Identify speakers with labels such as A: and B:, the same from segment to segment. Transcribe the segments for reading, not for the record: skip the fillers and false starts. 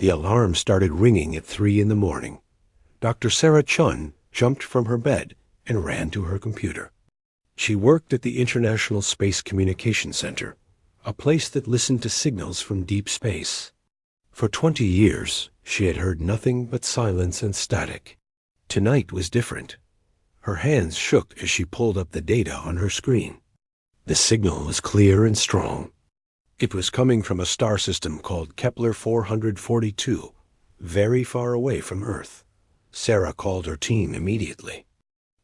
A: The alarm started ringing at 3 in the morning. Dr. Sarah Chun jumped from her bed and ran to her computer. She worked at the International Space Communication Center, a place that listened to signals from deep space. For 20 years, she had heard nothing but silence and static. Tonight was different. Her hands shook as she pulled up the data on her screen. The signal was clear and strong. It was coming from a star system called Kepler 442, very far away from Earth. Sarah called her team immediately.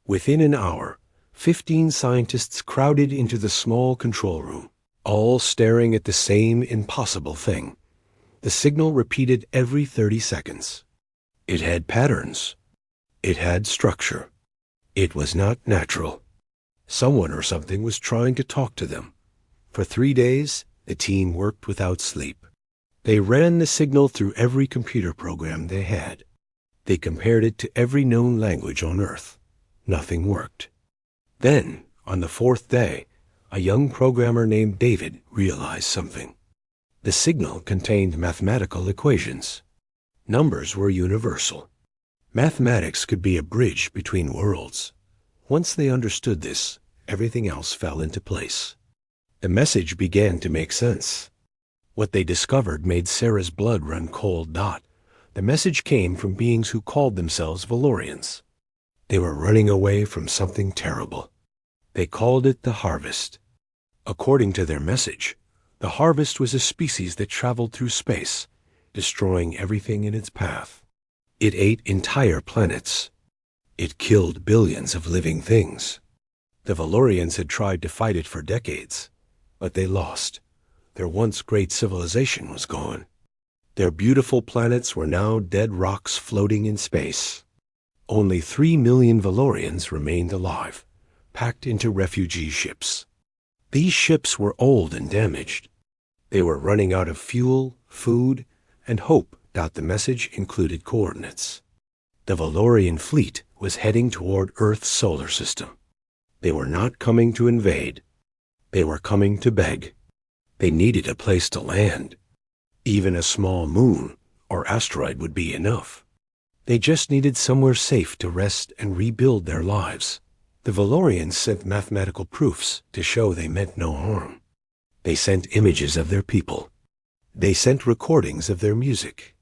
A: Within an hour, 15 scientists crowded into the small control room, all staring at the same impossible thing. The signal repeated every 30 seconds. It had patterns. It had structure. It was not natural. Someone or something was trying to talk to them. For 3 days, the team worked without sleep. They ran the signal through every computer program they had. They compared it to every known language on Earth. Nothing worked. Then, on the 4th day, a young programmer named David realized something. The signal contained mathematical equations. Numbers were universal. Mathematics could be a bridge between worlds. Once they understood this, everything else fell into place. The message began to make sense. What they discovered made Sarah's blood run cold. The message came from beings who called themselves Valorians. They were running away from something terrible. They called it the Harvest. According to their message, the Harvest was a species that traveled through space, destroying everything in its path. It ate entire planets. It killed billions of living things. The Valorians had tried to fight it for decades, but they lost. Their once great civilization was gone. Their beautiful planets were now dead rocks floating in space. Only 3 million Valorians remained alive, packed into refugee ships. These ships were old and damaged. They were running out of fuel, food, and hope. The message included coordinates. The Valorian fleet was heading toward Earth's solar system. They were not coming to invade. They were coming to beg. They needed a place to land. Even a small moon or asteroid would be enough. They just needed somewhere safe to rest and rebuild their lives. The Valorians sent mathematical proofs to show they meant no harm. They sent images of their people. They sent recordings of their music.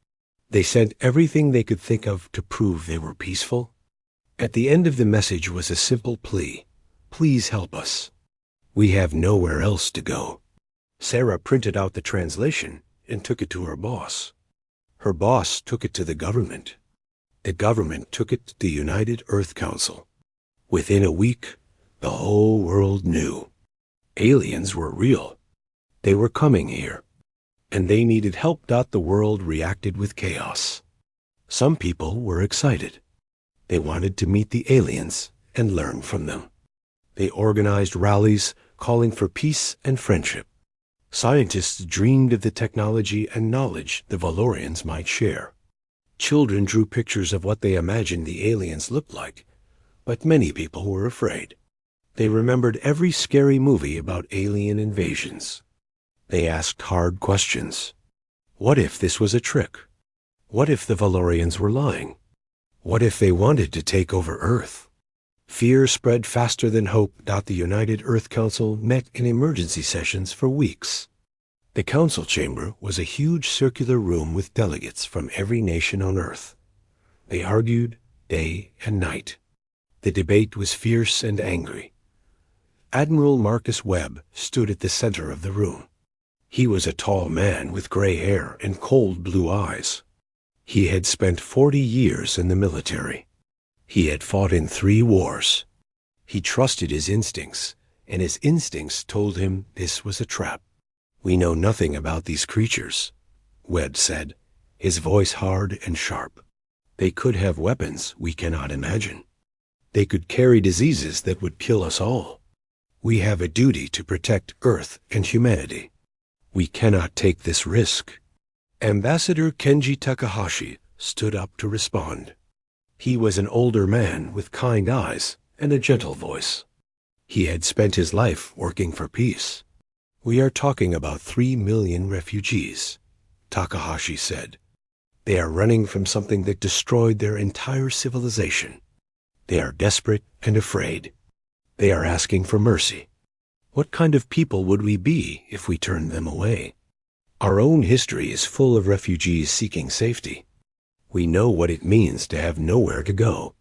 A: They sent everything they could think of to prove they were peaceful. At the end of the message was a simple plea. Please help us. We have nowhere else to go. Sarah printed out the translation and took it to her boss. Her boss took it to the government. The government took it to the United Earth Council. Within a week, the whole world knew. Aliens were real. They were coming here. And they needed help. The world reacted with chaos. Some people were excited. They wanted to meet the aliens and learn from them. They organized rallies calling for peace and friendship. Scientists dreamed of the technology and knowledge the Valorians might share. Children drew pictures of what they imagined the aliens looked like, but many people were afraid. They remembered every scary movie about alien invasions. They asked hard questions. What if this was a trick? What if the Valorians were lying? What if they wanted to take over Earth? Fear spread faster than hope. The United Earth Council met in emergency sessions for weeks. The council chamber was a huge circular room with delegates from every nation on Earth. They argued day and night. The debate was fierce and angry. Admiral Marcus Webb stood at the center of the room. He was a tall man with gray hair and cold blue eyes. He had spent 40 years in the military. He had fought in 3 wars. He trusted his instincts, and his instincts told him this was a trap. We know nothing about these creatures, Webb said, his voice hard and sharp. They could have weapons we cannot imagine. They could carry diseases that would kill us all. We have a duty to protect Earth and humanity. We cannot take this risk. Ambassador Kenji Takahashi stood up to respond. He was an older man with kind eyes and a gentle voice. He had spent his life working for peace. We are talking about 3 million refugees, Takahashi said. They are running from something that destroyed their entire civilization. They are desperate and afraid. They are asking for mercy. What kind of people would we be if we turned them away? Our own history is full of refugees seeking safety. We know what it means to have nowhere to go.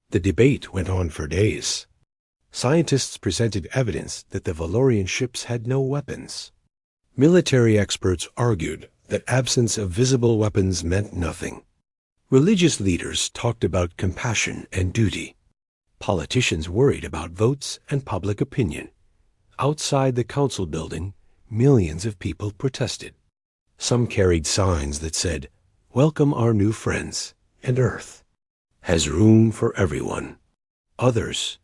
A: The debate went on for days. Scientists presented evidence that the Valorian ships had no weapons. Military experts argued that absence of visible weapons meant nothing. Religious leaders talked about compassion and duty. Politicians worried about votes and public opinion. Outside the council building, millions of people protested. Some carried signs that said, "Welcome our new friends," and Earth has room for everyone. Others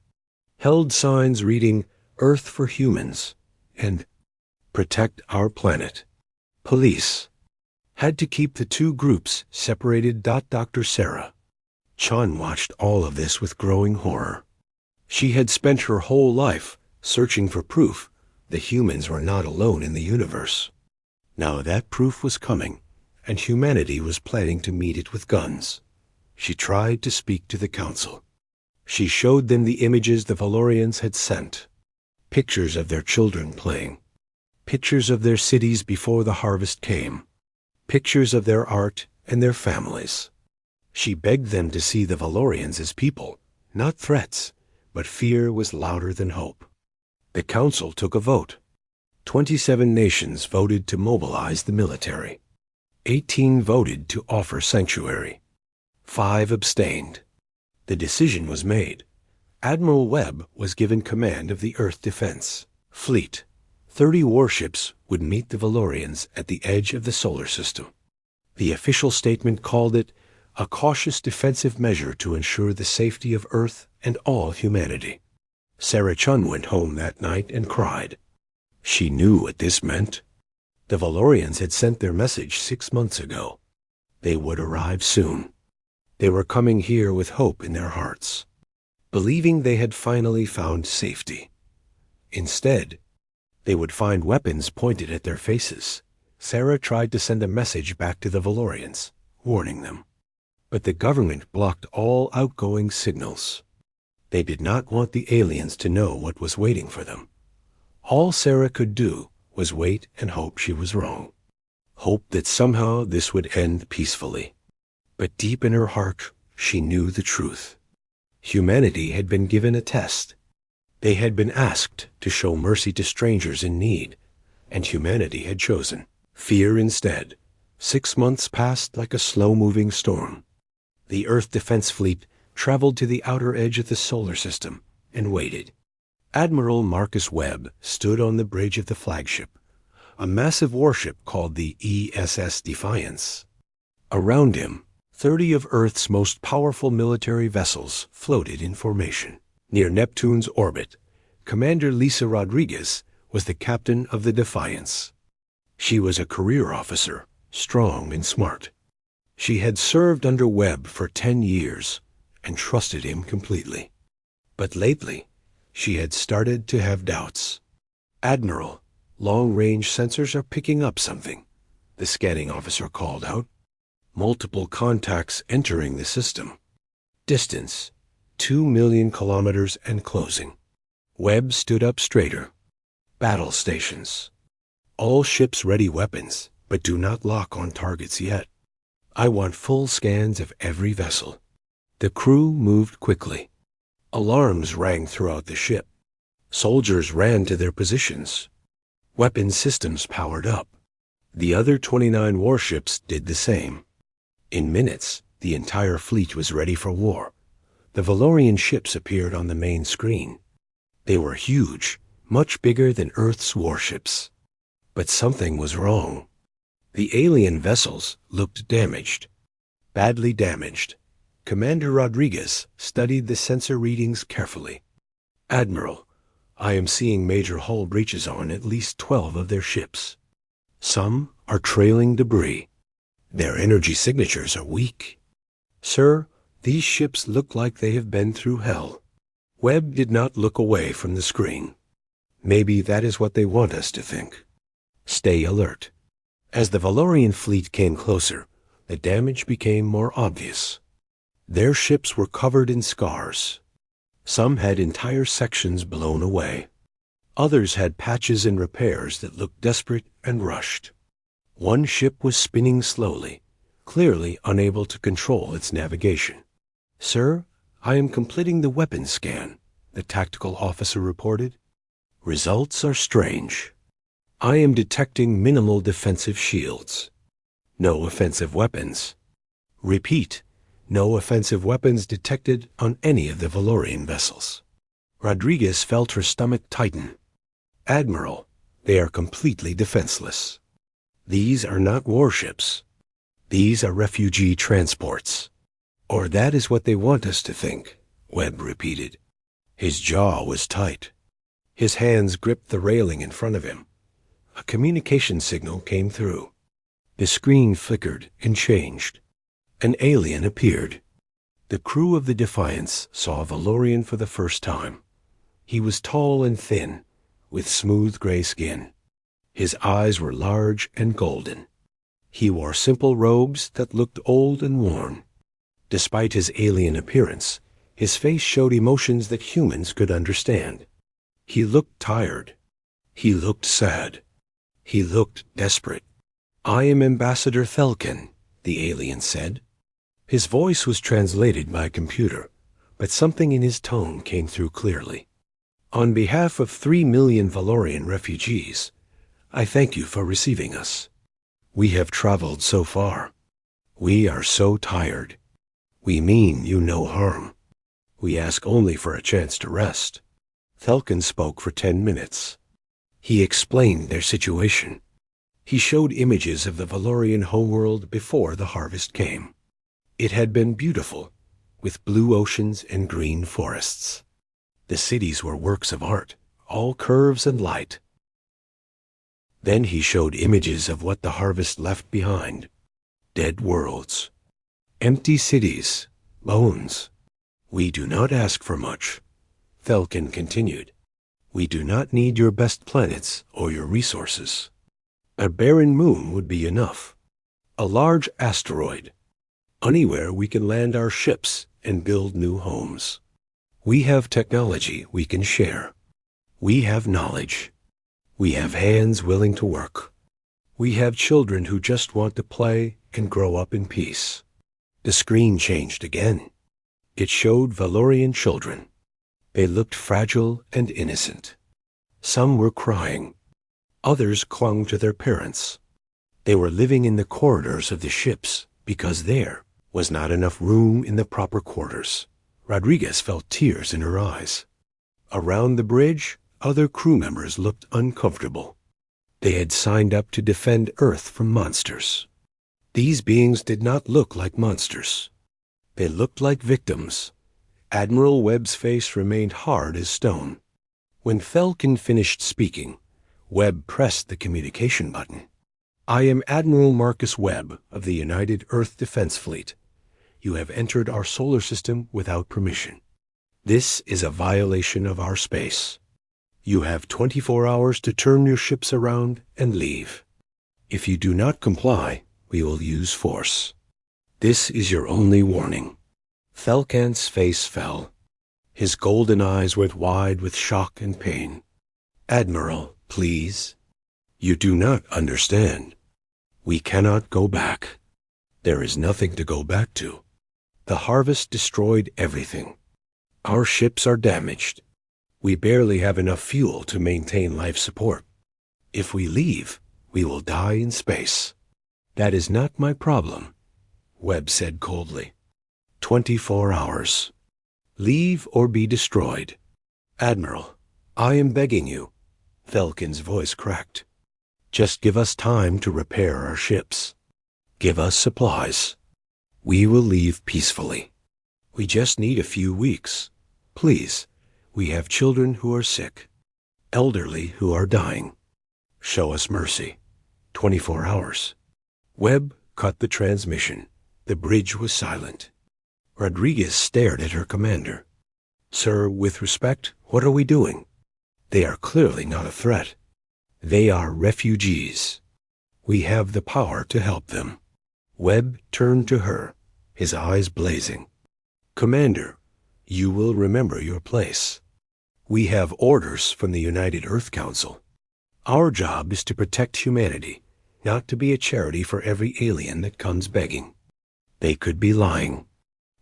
A: held signs reading, "Earth for humans," and "Protect our planet." Police had to keep the two groups separated. Dr. Sarah Chun watched all of this with growing horror. She had spent her whole life searching for proof the humans were not alone in the universe. Now that proof was coming, and humanity was planning to meet it with guns. She tried to speak to the council. She showed them the images the Valorians had sent. Pictures of their children playing. Pictures of their cities before the harvest came. Pictures of their art and their families. She begged them to see the Valorians as people, not threats, but fear was louder than hope. The council took a vote. 27 nations voted to mobilize the military. 18 voted to offer sanctuary. 5 abstained. The decision was made. Admiral Webb was given command of the Earth Defense Fleet. 30 warships would meet the Valorians at the edge of the solar system. The official statement called it a cautious defensive measure to ensure the safety of Earth and all humanity. Sarah Chun went home that night and cried. She knew what this meant. The Valorians had sent their message 6 months ago. They would arrive soon. They were coming here with hope in their hearts, believing they had finally found safety. Instead, they would find weapons pointed at their faces. Sarah tried to send a message back to the Valorians, warning them. But the government blocked all outgoing signals. They did not want the aliens to know what was waiting for them. All Sarah could do was wait and hope she was wrong. Hope that somehow this would end peacefully. But deep in her heart, she knew the truth. Humanity had been given a test. They had been asked to show mercy to strangers in need, and humanity had chosen fear instead. 6 months passed like a slow-moving storm. The Earth Defense Fleet traveled to the outer edge of the solar system and waited. Admiral Marcus Webb stood on the bridge of the flagship, a massive warship called the ESS Defiance. Around him, 30 of Earth's most powerful military vessels floated in formation. Near Neptune's orbit, Commander Lisa Rodriguez was the captain of the Defiance. She was a career officer, strong and smart. She had served under Webb for 10 years and trusted him completely. But lately, she had started to have doubts. "Admiral, long-range sensors are picking up something," the scanning officer called out. "Multiple contacts entering the system. Distance, 2 million kilometers and closing." Webb stood up straighter. "Battle stations. All ships ready weapons, but do not lock on targets yet. I want full scans of every vessel." The crew moved quickly. Alarms rang throughout the ship. Soldiers ran to their positions. Weapon systems powered up. The other 29 warships did the same. In minutes, the entire fleet was ready for war. The Valorian ships appeared on the main screen. They were huge, much bigger than Earth's warships. But something was wrong. The alien vessels looked damaged. Badly damaged. Commander Rodriguez studied the sensor readings carefully. "Admiral, I am seeing major hull breaches on at least 12 of their ships. Some are trailing debris. Their energy signatures are weak. Sir, these ships look like they have been through hell." Webb did not look away from the screen. "Maybe that is what they want us to think. Stay alert." As the Valorian fleet came closer, The damage became more obvious. Their ships were covered in scars. Some had entire sections blown away. Others had patches and repairs that looked desperate and rushed. One ship was spinning slowly, clearly unable to control its navigation. "Sir, I am completing the weapons scan," the tactical officer reported. "Results are strange. I am detecting minimal defensive shields. No offensive weapons. Repeat, no offensive weapons detected on any of the Valorian vessels." Rodriguez felt her stomach tighten. "Admiral, they are completely defenseless. These are not warships. These are refugee transports." "Or that is what they want us to think," Webb repeated. His jaw was tight. His hands gripped the railing in front of him. A communication signal came through. The screen flickered and changed. An alien appeared. The crew of the Defiance saw Valorian for the first time. He was tall and thin, with smooth gray skin. His eyes were large and golden. He wore simple robes that looked old and worn. Despite his alien appearance, his face showed emotions that humans could understand. He looked tired. He looked sad. He looked desperate. "I am Ambassador Thelkin," the alien said. His voice was translated by a computer, but something in his tone came through clearly. "On behalf of 3 million Valorian refugees, I thank you for receiving us. We have traveled so far. We are so tired. We mean you no harm. We ask only for a chance to rest." Thelkin spoke for 10 minutes. He explained their situation. He showed images of the Valorian homeworld before the harvest came. It had been beautiful, with blue oceans and green forests. The cities were works of art, all curves and light. Then he showed images of what the harvest left behind. Dead worlds. Empty cities. Bones. "We do not ask for much," Thelkin continued. "We do not need your best planets or your resources. A barren moon would be enough. A large asteroid. Anywhere we can land our ships and build new homes. We have technology we can share. We have knowledge. We have hands willing to work. We have children who just want to play and grow up in peace." The screen changed again. It showed Valorian children. They looked fragile and innocent. Some were crying. Others clung to their parents. They were living in the corridors of the ships because there was not enough room in the proper quarters. Rodriguez felt tears in her eyes. Around the bridge, other crew members looked uncomfortable. They had signed up to defend Earth from monsters. These beings did not look like monsters. They looked like victims. Admiral Webb's face remained hard as stone. When Thelkin finished speaking, Webb pressed the communication button. "I am Admiral Marcus Webb of the United Earth Defense Fleet. You have entered our solar system without permission. This is a violation of our space. You have 24 hours to turn your ships around and leave. If you do not comply, we will use force. This is your only warning." Thelkin's face fell. His golden eyes went wide with shock and pain. "Admiral, please. You do not understand. We cannot go back. There is nothing to go back to. The harvest destroyed everything. Our ships are damaged. We barely have enough fuel to maintain life support. If we leave, we will die in space." "That is not my problem," Webb said coldly. 24 hours. Leave or be destroyed." "Admiral, I am begging you." Thelkin's voice cracked. "Just give us time to repair our ships. Give us supplies. We will leave peacefully. We just need a few weeks. Please, we have children who are sick, elderly who are dying. Show us mercy. 24 hours. Webb cut the transmission. The bridge was silent. Rodriguez stared at her commander. "Sir, with respect, what are we doing? They are clearly not a threat. They are refugees. We have the power to help them. Webb turned to her, his eyes blazing. "Commander, you will remember your place. We have orders from the United Earth Council. Our job is to protect humanity, not to be a charity for every alien that comes begging. They could be lying.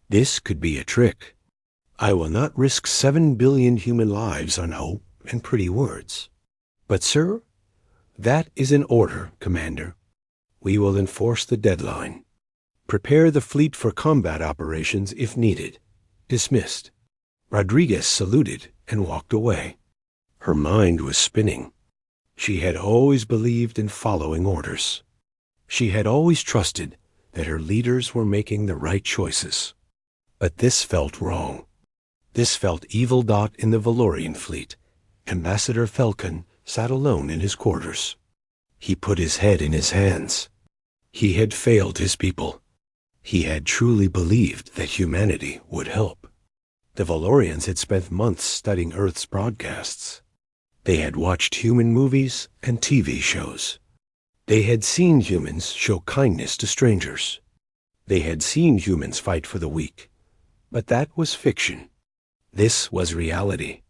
A: This could be a trick. I will not risk 7 billion human lives on hope and pretty words. But, sir, that is an order, Commander. We will enforce the deadline. Prepare the fleet for combat operations if needed. Dismissed." Rodriguez saluted and walked away. Her mind was spinning. She had always believed in following orders. She had always trusted that her leaders were making the right choices. But this felt wrong. This felt evil. In the Valorian fleet, Ambassador Falcon sat alone in his quarters. He put his head in his hands. He had failed his people. He had truly believed that humanity would help. The Valorians had spent months studying Earth's broadcasts. They had watched human movies and TV shows. They had seen humans show kindness to strangers. They had seen humans fight for the weak. But that was fiction. This was reality.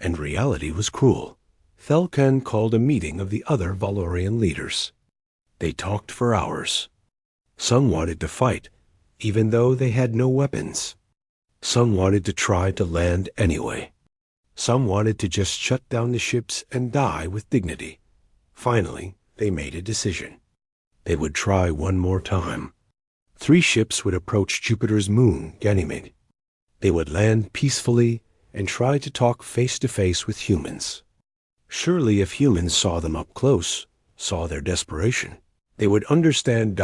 A: And reality was cruel. Falcon called a meeting of the other Valorian leaders. They talked for hours. Some wanted to fight, even though they had no weapons. Some wanted to try to land anyway. Some wanted to just shut down the ships and die with dignity. Finally, they made a decision. They would try one more time. 3 ships would approach Jupiter's moon, Ganymede. They would land peacefully and try to talk face-to-face with humans. Surely if humans saw them up close, saw their desperation, they would understand.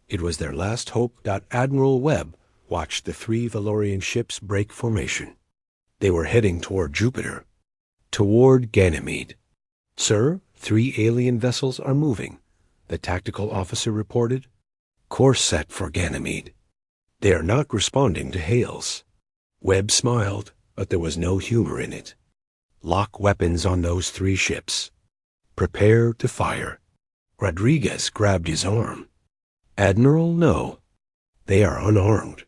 A: It was their last hope. Admiral Webb watched the 3 Valorian ships break formation. They were heading toward Jupiter, toward Ganymede. "Sir, 3 alien vessels are moving," the tactical officer reported. "Course set for Ganymede. They are not responding to hails." Webb smiled, but there was no humor in it. "Lock weapons on those 3 ships. Prepare to fire." Rodriguez grabbed his arm. "Admiral, no. They are unarmed.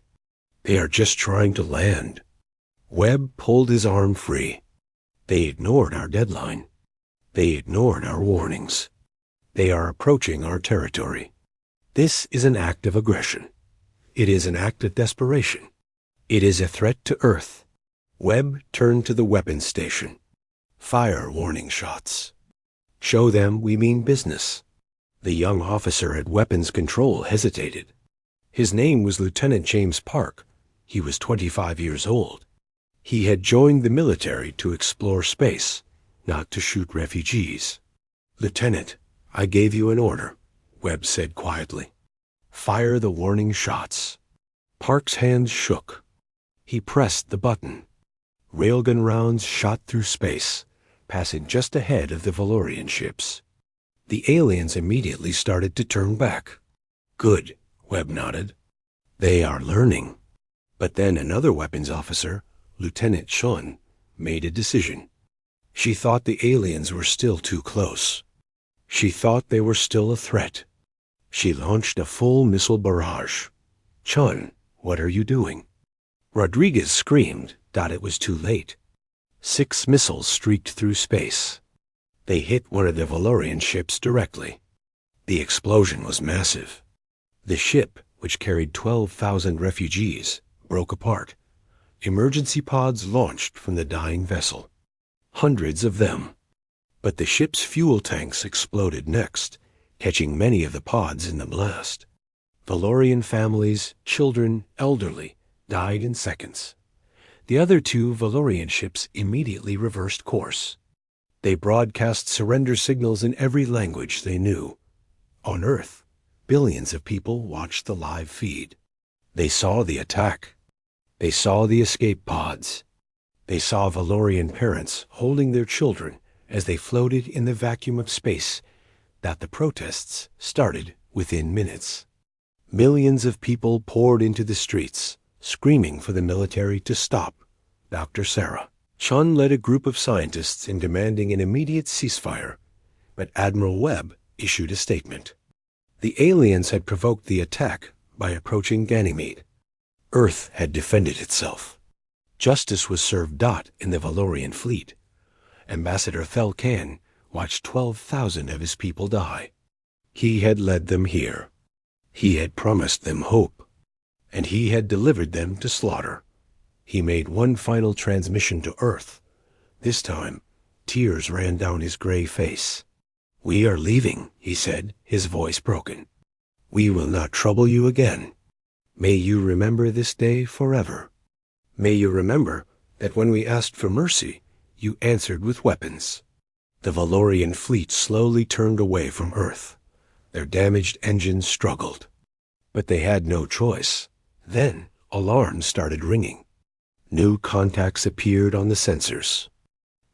A: They are just trying to land." Webb pulled his arm free. "They ignored our deadline. They ignored our warnings. They are approaching our territory. This is an act of aggression. It is an act of desperation. It is a threat to Earth." Webb turned to the weapons station. "Fire warning shots. Show them we mean business." The young officer at weapons control hesitated. His name was Lieutenant James Park. He was 25 years old. He had joined the military to explore space, not to shoot refugees. "Lieutenant, I gave you an order," Webb said quietly. "Fire the warning shots." Park's hands shook. He pressed the button. Railgun rounds shot through space, passing just ahead of the Valorian ships. The aliens immediately started to turn back. "Good," Webb nodded. "They are learning." But then another weapons officer, Lieutenant Shun, made a decision. She thought the aliens were still too close. She thought they were still a threat. She launched a full missile barrage. "Chun, what are you doing?" Rodriguez screamed. It was too late. 6 missiles streaked through space. They hit one of the Valorian ships directly. The explosion was massive. The ship, which carried 12,000 refugees, broke apart. Emergency pods launched from the dying vessel. Hundreds of them. But the ship's fuel tanks exploded next, catching many of the pods in the blast. Valorian families, children, elderly, died in seconds. The other 2 Valorian ships immediately reversed course. They broadcast surrender signals in every language they knew. On Earth, billions of people watched the live feed. They saw the attack. They saw the escape pods. They saw Valorian parents holding their children as they floated in the vacuum of space. The protests started within minutes. Millions of people poured into the streets, screaming for the military to stop. Dr. Sarah Chun led a group of scientists in demanding an immediate ceasefire, but Admiral Webb issued a statement. The aliens had provoked the attack by approaching Ganymede. Earth had defended itself. Justice was served in the Valorian fleet. Ambassador Thelkan watched 12,000 of his people die. He had led them here. He had promised them hope, and he had delivered them to slaughter. He made one final transmission to Earth. This time, tears ran down his gray face. "We are leaving," he said, his voice broken. "We will not trouble you again. May you remember this day forever. May you remember that when we asked for mercy, you answered with weapons." The Valorian fleet slowly turned away from Earth. Their damaged engines struggled. But they had no choice. Then, alarms started ringing. New contacts appeared on the sensors.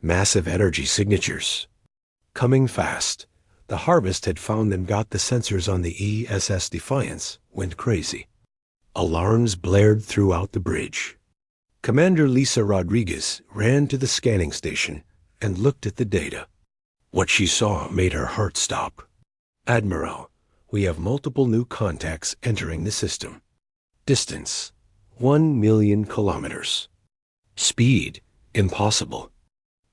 A: Massive energy signatures. Coming fast. The Harvest had found and got the sensors on the ESS Defiance went crazy. Alarms blared throughout the bridge. Commander Lisa Rodriguez ran to the scanning station and looked at the data. What she saw made her heart stop. "Admiral, we have multiple new contacts entering the system. Distance, 1 million kilometers. Speed, impossible.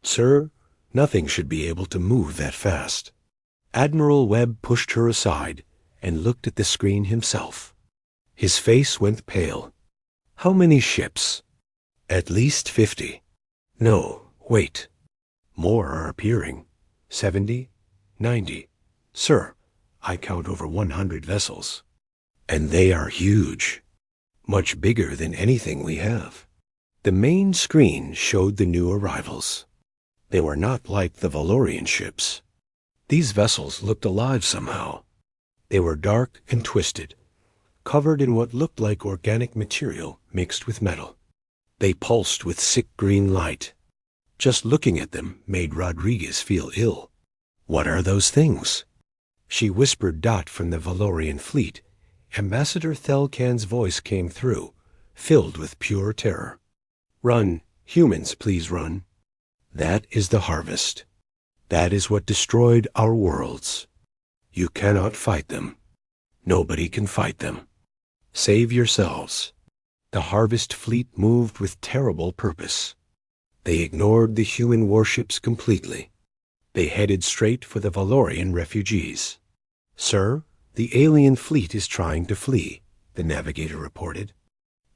A: Sir, nothing should be able to move that fast." Admiral Webb pushed her aside and looked at the screen himself. His face went pale. "How many ships?" "At least 50. No, wait. More are appearing. 70, 90. Sir, I count over 100 vessels. And they are huge. Much bigger than anything we have." The main screen showed the new arrivals. They were not like the Valorian ships. These vessels looked alive somehow. They were dark and twisted, covered in what looked like organic material mixed with metal. They pulsed with sick green light. Just looking at them made Rodriguez feel ill. "What are those things?" She whispered from the Valorian fleet. Ambassador Thelkan's voice came through, filled with pure terror. "Run, humans, please run. That is the Harvest. That is what destroyed our worlds. You cannot fight them. Nobody can fight them. Save yourselves." The Harvest fleet moved with terrible purpose. They ignored the human warships completely. They headed straight for the Valorian refugees. "Sir, the alien fleet is trying to flee," the navigator reported.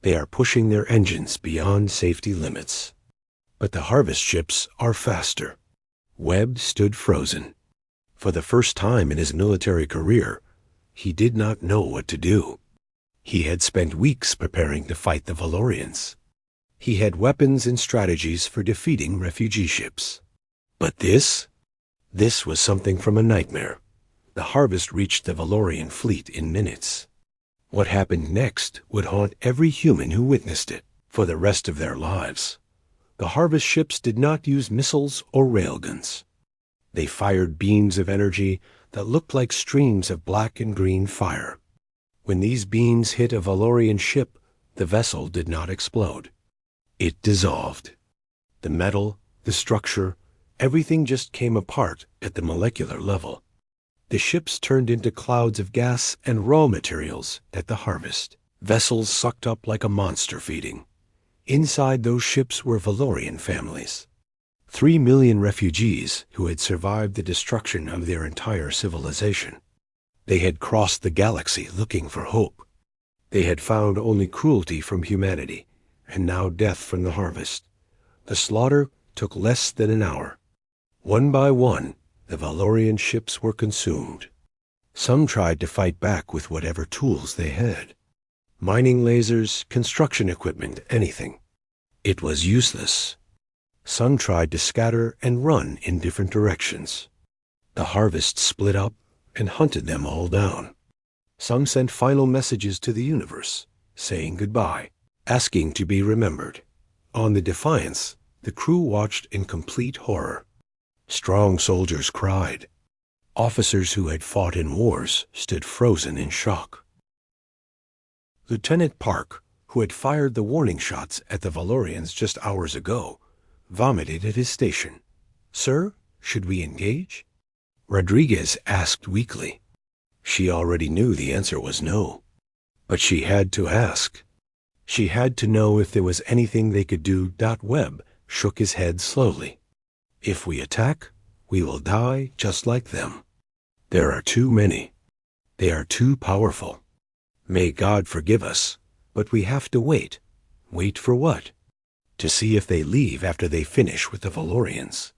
A: "They are pushing their engines beyond safety limits. But the Harvest ships are faster." Webb stood frozen. For the first time in his military career, he did not know what to do. He had spent weeks preparing to fight the Valorians. He had weapons and strategies for defeating refugee ships. But this was something from a nightmare. The Harvest reached the Valorian fleet in minutes. What happened next would haunt every human who witnessed it for the rest of their lives. The Harvest ships did not use missiles or railguns. They fired beams of energy that looked like streams of black and green fire. When these beams hit a Valorian ship, the vessel did not explode. It dissolved. The metal, the structure, everything just came apart at the molecular level. The ships turned into clouds of gas and raw materials at the Harvest. Vessels sucked up like a monster feeding. Inside those ships were Valorian families. 3 million refugees who had survived the destruction of their entire civilization. They had crossed the galaxy looking for hope. They had found only cruelty from humanity, and now death from the Harvest. The slaughter took less than an hour. One by one, the Valorian ships were consumed. Some tried to fight back with whatever tools they had. Mining lasers, construction equipment, anything. It was useless. Some tried to scatter and run in different directions. The Harvest split up and hunted them all down. Some sent final messages to the universe, saying goodbye, asking to be remembered. On the Defiance, the crew watched in complete horror. Strong soldiers cried. Officers who had fought in wars stood frozen in shock. Lieutenant Park, who had fired the warning shots at the Valorians just hours ago, vomited at his station. "Sir, should we engage?" Rodriguez asked weakly. She already knew the answer was no. But she had to ask. She had to know if there was anything they could do. Webb shook his head slowly. If we attack, we will die just like them. There are too many. They are too powerful. May God forgive us, but we have to wait. Wait for what? To see if they leave after they finish with the Valorians.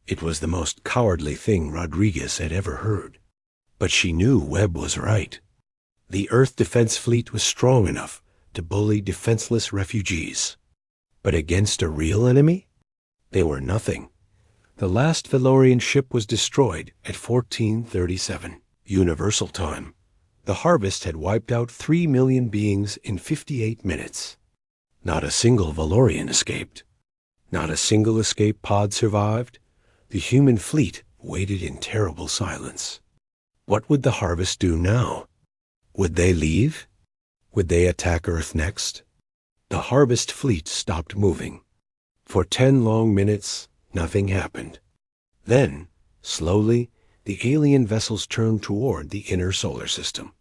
A: It was the most cowardly thing Rodriguez had ever heard. But she knew Webb was right. The Earth Defense Fleet was strong enough to bully defenseless refugees. But against a real enemy? They were nothing. The last Valorian ship was destroyed at 1437 Universal Time. The harvest had wiped out 3 million beings in 58 minutes. Not a single Valorian escaped. Not a single escape pod survived. The human fleet waited in terrible silence. What would the harvest do now? Would they leave? Would they attack Earth next? The harvest fleet stopped moving. For 10 long minutes, nothing happened. Then, slowly, the alien vessels turned toward the inner solar system.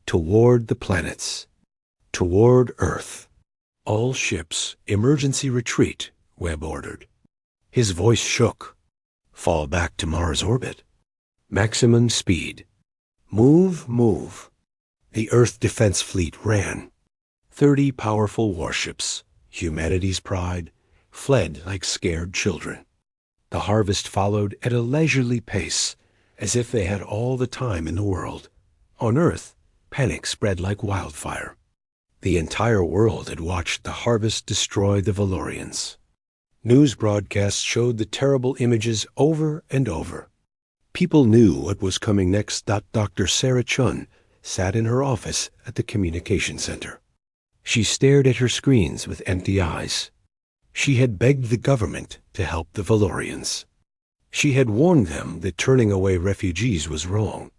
A: Toward the planets. Toward Earth. All ships, emergency retreat, Webb ordered. His voice shook. Fall back to Mars orbit. Maximum speed. Move, move. The Earth Defense Fleet ran. 30 powerful warships, humanity's pride, fled like scared children. The harvest followed at a leisurely pace, as if they had all the time in the world. On Earth, panic spread like wildfire. The entire world had watched the harvest destroy the Valorians. News broadcasts showed the terrible images over and over. People knew what was coming next. Dr. Sarah Chun sat in her office at the communication center. She stared at her screens with empty eyes. She had begged the government to help the Valorians. She had warned them that turning away refugees was wrong.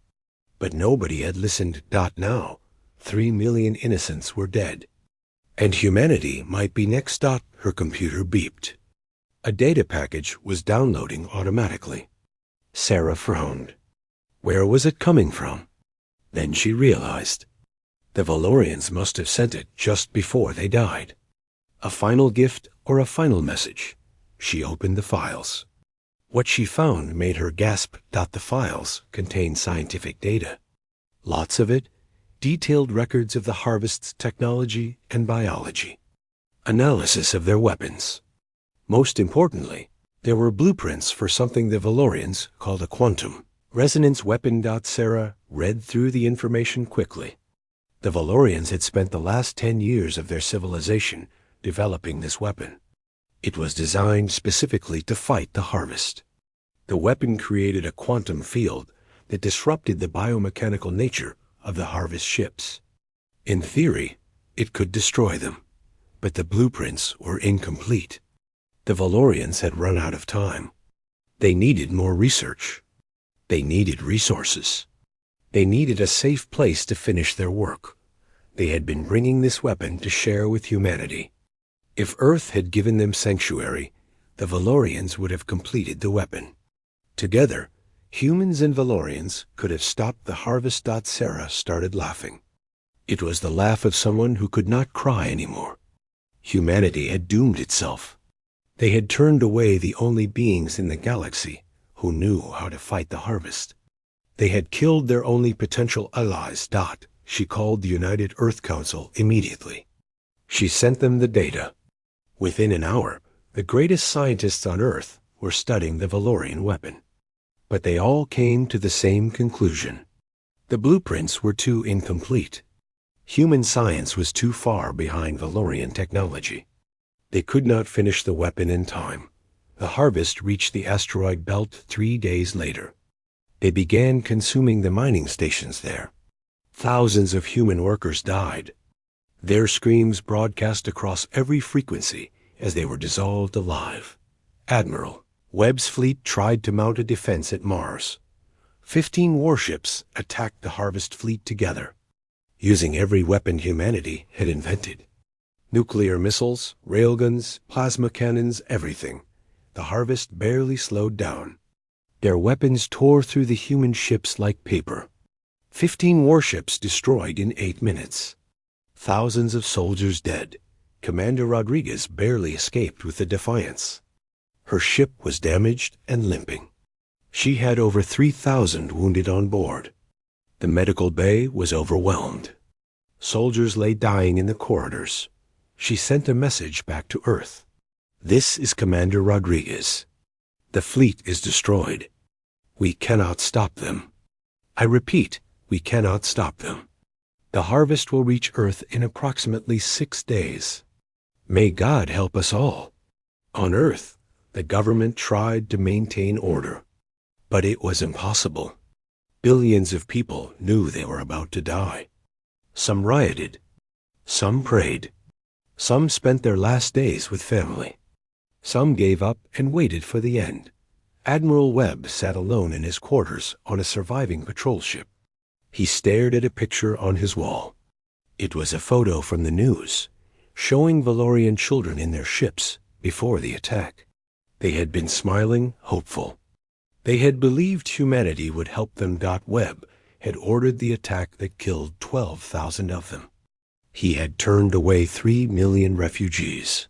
A: But nobody had listened. Now, 3 million innocents were dead. And humanity might be next. Her computer beeped. A data package was downloading automatically. Sarah frowned. Where was it coming from? Then she realized. The Valorians must have sent it just before they died. A final gift or a final message. She opened the files. What she found made her gasp. The files contained scientific data. Lots of it, detailed records of the harvest's technology and biology. Analysis of their weapons. Most importantly, there were blueprints for something the Valorians called a quantum resonance weapon. Sarah read through the information quickly. The Valorians had spent the last 10 years of their civilization developing this weapon. It was designed specifically to fight the harvest. The weapon created a quantum field that disrupted the biomechanical nature of the harvest ships. In theory, it could destroy them, but the blueprints were incomplete. The Valorians had run out of time. They needed more research. They needed resources. They needed a safe place to finish their work. They had been bringing this weapon to share with humanity. If Earth had given them sanctuary, the Valorians would have completed the weapon. Together, humans and Valorians could have stopped the harvest. Sarah started laughing. It was the laugh of someone who could not cry anymore. Humanity had doomed itself. They had turned away the only beings in the galaxy who knew how to fight the harvest. They had killed their only potential allies. She called the United Earth Council immediately. She sent them the data. Within an hour, the greatest scientists on Earth were studying the Valorian weapon. But they all came to the same conclusion. The blueprints were too incomplete. Human science was too far behind Valorian technology. They could not finish the weapon in time. The harvest reached the asteroid belt 3 days later. They began consuming the mining stations there. Thousands of human workers died. Their screams broadcast across every frequency as they were dissolved alive. Admiral, Webb's fleet tried to mount a defense at Mars. 15 warships attacked the harvest fleet together, using every weapon humanity had invented. Nuclear missiles, railguns, plasma cannons, everything. The harvest barely slowed down. Their weapons tore through the human ships like paper. 15 warships destroyed in 8 minutes. Thousands of soldiers dead. Commander Rodriguez barely escaped with the Defiance. Her ship was damaged and limping. She had over 3,000 wounded on board. The medical bay was overwhelmed. Soldiers lay dying in the corridors. She sent a message back to Earth. This is Commander Rodriguez. The fleet is destroyed. We cannot stop them. I repeat, we cannot stop them. The harvest will reach Earth in approximately 6 days. May God help us all. On Earth, the government tried to maintain order, but it was impossible. Billions of people knew they were about to die. Some rioted. Some prayed. Some spent their last days with family. Some gave up and waited for the end. Admiral Webb sat alone in his quarters on a surviving patrol ship. He stared at a picture on his wall. It was a photo from the news, showing Valorian children in their ships before the attack. They had been smiling, hopeful. They had believed humanity would help them. Webb had ordered the attack that killed 12,000 of them. He had turned away 3 million refugees.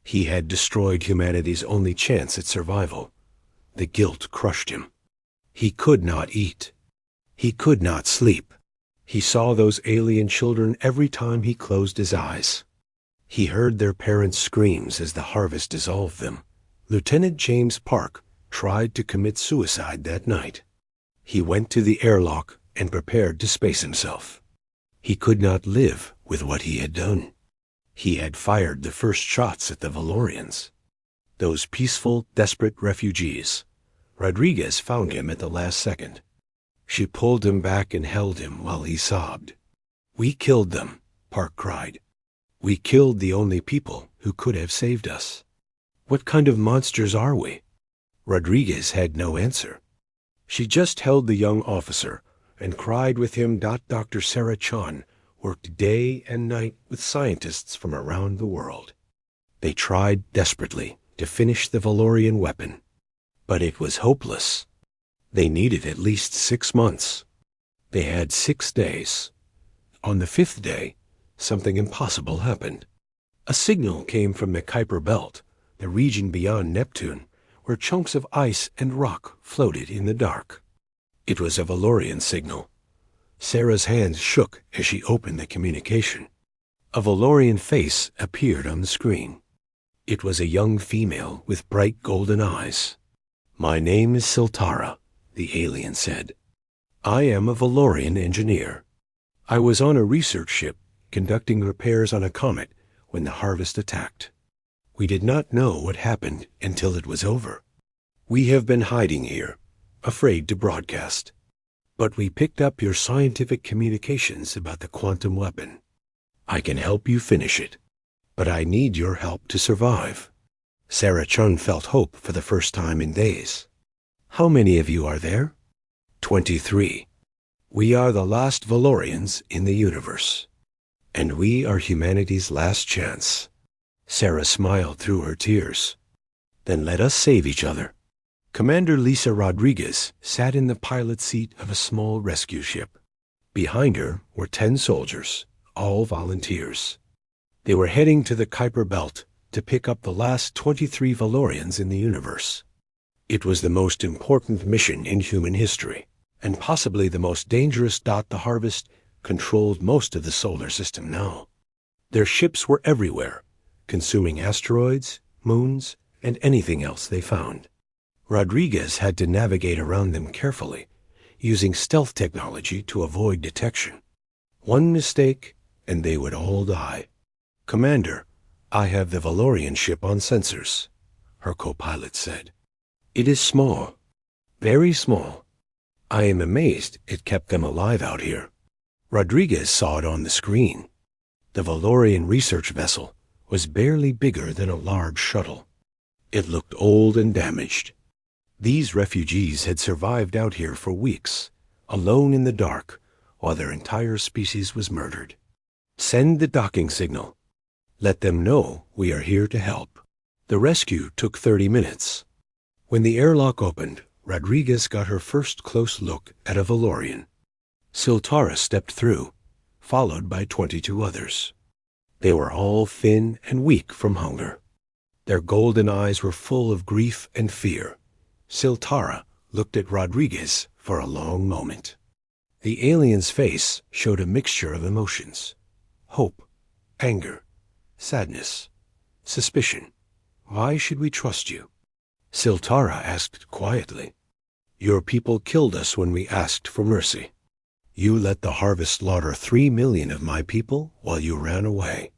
A: He had destroyed humanity's only chance at survival. The guilt crushed him. He could not eat. He could not sleep. He saw those alien children every time he closed his eyes. He heard their parents' screams as the harvest dissolved them. Lieutenant James Park tried to commit suicide that night. He went to the airlock and prepared to space himself. He could not live with what he had done. He had fired the first shots at the Valorians. Those peaceful, desperate refugees. Rodriguez found him at the last second. She pulled him back and held him while he sobbed. "We killed them," Park cried. "We killed the only people who could have saved us. What kind of monsters are we?" Rodriguez had no answer. She just held the young officer and cried with him. Dr. Sarah Chun worked day and night with scientists from around the world. They tried desperately to finish the Valorian weapon, but it was hopeless. They needed at least 6 months. They had 6 days. On the 5th day, something impossible happened. A signal came from the Kuiper Belt, the region beyond Neptune, where chunks of ice and rock floated in the dark. It was a Valorian signal. Sarah's hands shook as she opened the communication. A Valorian face appeared on the screen. It was a young female with bright golden eyes. "My name is Siltara," the alien said. "I am a Valorian engineer. I was on a research ship conducting repairs on a comet when the harvest attacked. We did not know what happened until it was over. We have been hiding here, afraid to broadcast. But we picked up your scientific communications about the quantum weapon. I can help you finish it, but I need your help to survive." Sarah Chun felt hope for the first time in days. "How many of you are there?" 23. "We are the last Valorians in the universe, and we are humanity's last chance." Sarah smiled through her tears. "Then let us save each other." Commander Lisa Rodriguez sat in the pilot seat of a small rescue ship. Behind her were 10 soldiers, all volunteers. They were heading to the Kuiper Belt to pick up the last 23 Valorians in the universe. It was the most important mission in human history, and possibly the most dangerous. The harvest controlled most of the solar system now. Their ships were everywhere, consuming asteroids, moons, and anything else they found. Rodriguez had to navigate around them carefully, using stealth technology to avoid detection. One mistake, and they would all die. "Commander, I have the Valorian ship on sensors," her co-pilot said. "It is small, very small. I am amazed it kept them alive out here." Rodriguez saw it on the screen. The Valorian research vessel was barely bigger than a large shuttle. It looked old and damaged. These refugees had survived out here for weeks, alone in the dark, while their entire species was murdered. "Send the docking signal. Let them know we are here to help." The rescue took 30 minutes. When the airlock opened, Rodriguez got her first close look at a Valorian. Siltara stepped through, followed by 22 others. They were all thin and weak from hunger. Their golden eyes were full of grief and fear. Siltara looked at Rodriguez for a long moment. The alien's face showed a mixture of emotions: hope, anger, sadness, suspicion. "Why should we trust you?" Siltara asked quietly. "Your people killed us when we asked for mercy. You let the harvest slaughter 3 million of my people while you ran away.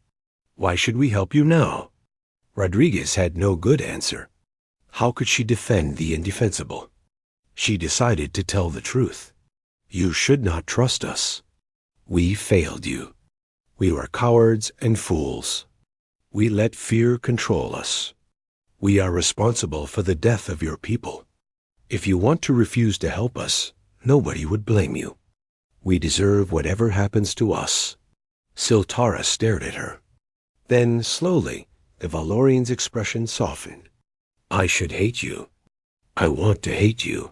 A: Why should we help you now?" Rodriguez had no good answer. How could she defend the indefensible? She decided to tell the truth. "You should not trust us. We failed you. We were cowards and fools. We let fear control us. We are responsible for the death of your people. If you want to refuse to help us, nobody would blame you. We deserve whatever happens to us." Siltara stared at her. Then, slowly, the Valorian's expression softened. "I should hate you. I want to hate you.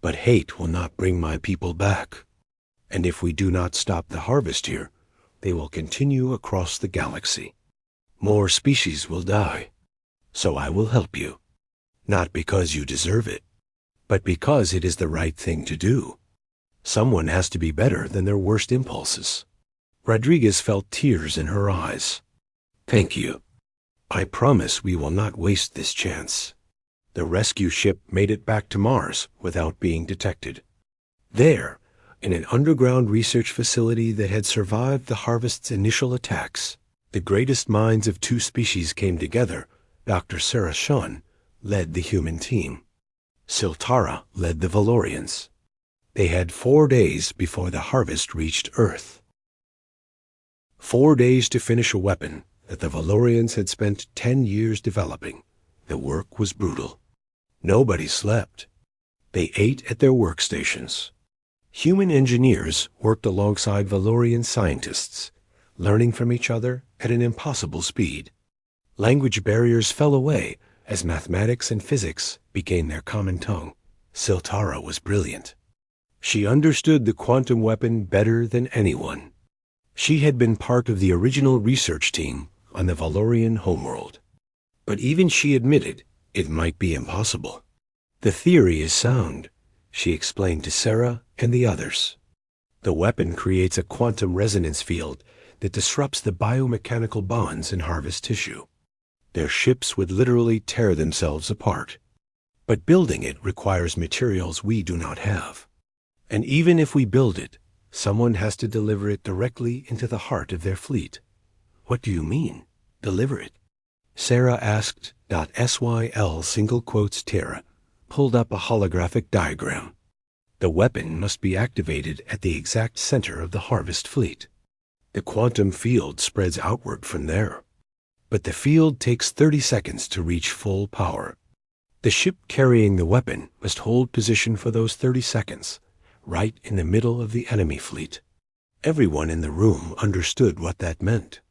A: But hate will not bring my people back. And if we do not stop the harvest here, they will continue across the galaxy. More species will die. So I will help you. Not because you deserve it, but because it is the right thing to do. Someone has to be better than their worst impulses." Rodriguez felt tears in her eyes. "Thank you. I promise we will not waste this chance." The rescue ship made it back to Mars without being detected. There, in an underground research facility that had survived the harvest's initial attacks, the greatest minds of two species came together. Dr. Sarah Chun led the human team. Siltara led the Valorians. They had 4 days before the harvest reached Earth. 4 days to finish a weapon that the Valorians had spent 10 years developing. The work was brutal. Nobody slept. They ate at their workstations. Human engineers worked alongside Valorian scientists, learning from each other at an impossible speed. Language barriers fell away as mathematics and physics became their common tongue. Siltara was brilliant. She understood the quantum weapon better than anyone. She had been part of the original research team on the Valorian homeworld. But even she admitted it might be impossible. "The theory is sound," she explained to Sarah and the others. "The weapon creates a quantum resonance field that disrupts the biomechanical bonds in harvest tissue. Their ships would literally tear themselves apart. But building it requires materials we do not have. And even if we build it, someone has to deliver it directly into the heart of their fleet." "What do you mean, deliver it?" Sarah asked. SYL single quotes Terra pulled up a holographic diagram. "The weapon must be activated at the exact center of the harvest fleet. The quantum field spreads outward from there. But the field takes 30 seconds to reach full power. The ship carrying the weapon must hold position for those 30 seconds, right in the middle of the enemy fleet." Everyone in the room understood what that meant.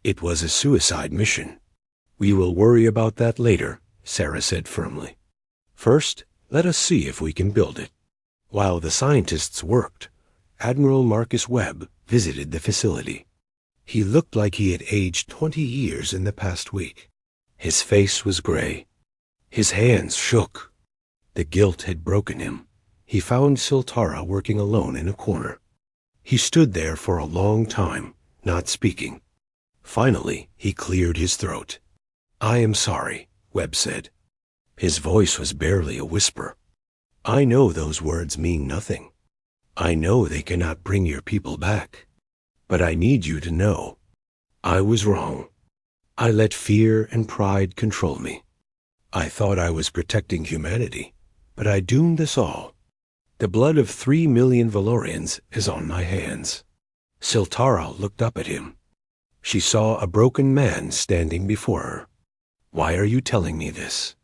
A: It was a suicide mission. "We will worry about that later," Sarah said firmly. "First, let us see if we can build it." While the scientists worked, Admiral Marcus Webb visited the facility. He looked like he had aged 20 years in the past week. His face was gray. His hands shook. The guilt had broken him. He found Siltara working alone in a corner. He stood there for a long time, not speaking. Finally, he cleared his throat. "I am sorry," Webb said. His voice was barely a whisper. "I know those words mean nothing. I know they cannot bring your people back. But I need you to know. I was wrong. I let fear and pride control me. I thought I was protecting humanity, but I doomed us all. The blood of 3 million Valorians is on my hands." Siltara looked up at him. She saw a broken man standing before her. "Why are you telling me this?"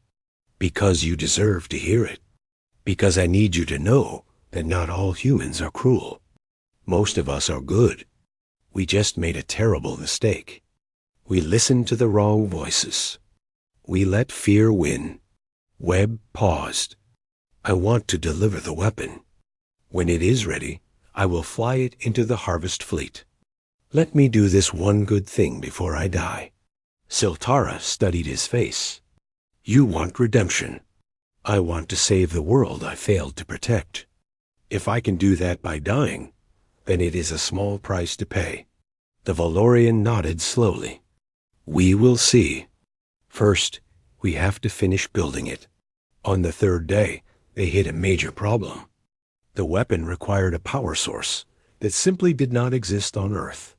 A: "Because you deserve to hear it. Because I need you to know that not all humans are cruel. Most of us are good. We just made a terrible mistake. We listened to the wrong voices. We let fear win." Webb paused. "I want to deliver the weapon. When it is ready, I will fly it into the harvest fleet. Let me do this one good thing before I die." Siltara studied his face. "You want redemption. I want to save the world I failed to protect. If I can do that by dying, then it is a small price to pay." The Valorian nodded slowly. "We will see. First, we have to finish building it." On the third day, they hit a major problem. The weapon required a power source that simply did not exist on Earth.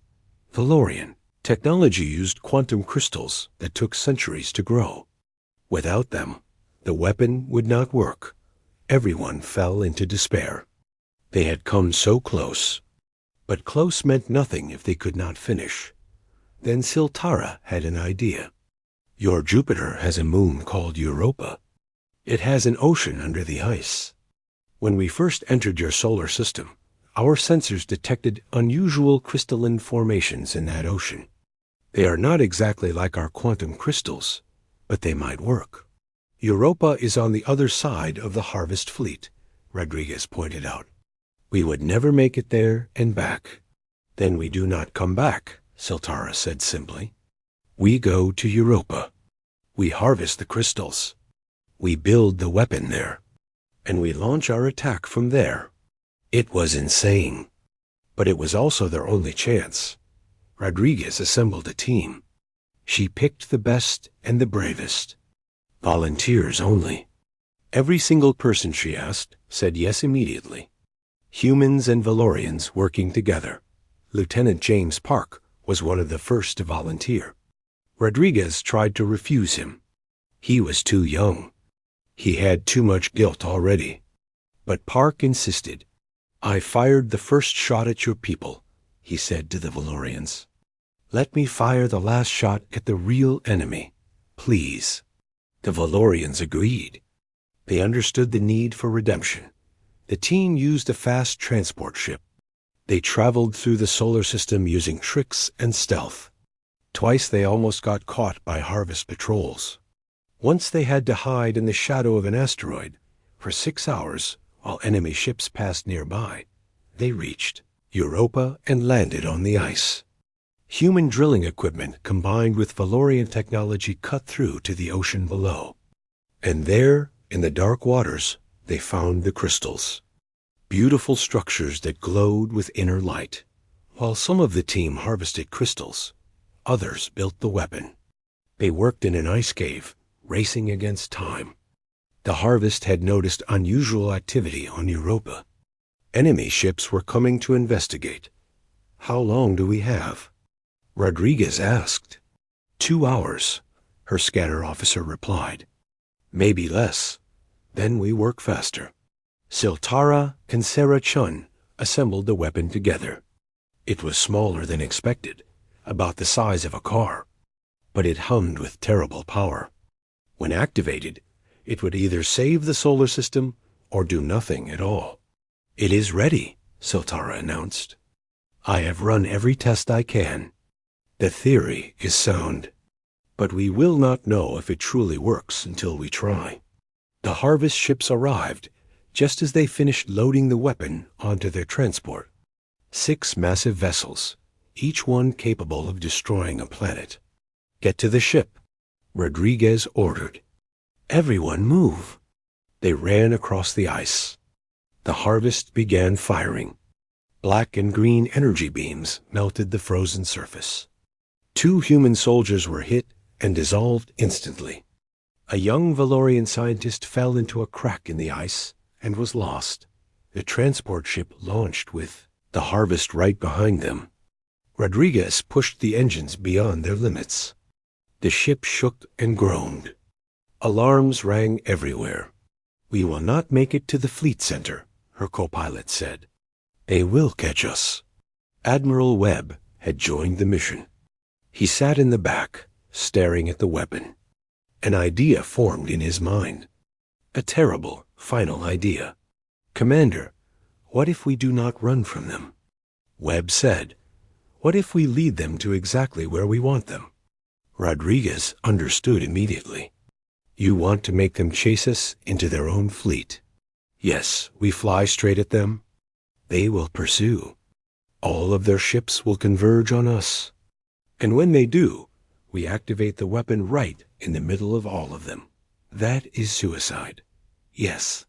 A: Valorian technology used quantum crystals that took centuries to grow. Without them, the weapon would not work. Everyone fell into despair. They had come so close. But close meant nothing if they could not finish. Then Siltara had an idea. "Your Jupiter has a moon called Europa. It has an ocean under the ice. When we first entered your solar system, our sensors detected unusual crystalline formations in that ocean. They are not exactly like our quantum crystals, but they might work. Europa is on the other side of the harvest fleet," Rodriguez pointed out. "We would never make it there and back." "Then we do not come back," Siltara said simply. "We go to Europa. We harvest the crystals. We build the weapon there. And we launch our attack from there." It was insane. But it was also their only chance. Rodriguez assembled a team. She picked the best and the bravest. Volunteers only. Every single person she asked said yes immediately. Humans and Valorians working together. Lieutenant James Park was one of the first to volunteer. Rodriguez tried to refuse him. He was too young. He had too much guilt already. But Park insisted. "I fired the first shot at your people," he said to the Valorians. "Let me fire the last shot at the real enemy, please." The Valorians agreed. They understood the need for redemption. The team used a fast transport ship. They traveled through the solar system using tricks and stealth. Twice they almost got caught by harvest patrols. Once they had to hide in the shadow of an asteroid for 6 hours while enemy ships passed nearby. They reached Europa and landed on the ice. Human drilling equipment combined with Valorian technology cut through to the ocean below. And there, in the dark waters, they found the crystals. Beautiful structures that glowed with inner light. While some of the team harvested crystals, others built the weapon. They worked in an ice cave, racing against time. The harvest had noticed unusual activity on Europa. Enemy ships were coming to investigate. "How long do we have?" Rodriguez asked. 2 hours, her scanner officer replied. "Maybe less. Then we work faster." Siltara and Sarah Chun assembled the weapon together. It was smaller than expected, about the size of a car, but it hummed with terrible power. When activated, it would either save the solar system or do nothing at all. "It is ready," Siltara announced. "I have run every test I can. The theory is sound, but we will not know if it truly works until we try." The harvest ships arrived just as they finished loading the weapon onto their transport. 6 massive vessels, each one capable of destroying a planet. "Get to the ship," Rodriguez ordered. "Everyone move." They ran across the ice. The harvest began firing. Black and green energy beams melted the frozen surface. 2 human soldiers were hit and dissolved instantly. A young Valorian scientist fell into a crack in the ice and was lost. The transport ship launched with the harvest right behind them. Rodriguez pushed the engines beyond their limits. The ship shook and groaned. Alarms rang everywhere. "We will not make it to the fleet center," her co-pilot said. "They will catch us." Admiral Webb had joined the mission. He sat in the back, staring at the weapon. An idea formed in his mind. A terrible, final idea. "Commander, what if we do not run from them?" Webb said, "What if we lead them to exactly where we want them?" Rodriguez understood immediately. "You want to make them chase us into their own fleet." "Yes, we fly straight at them." They will pursue. All of their ships will converge on us. And when they do, we activate the weapon right in the middle of all of them. That is suicide. Yes.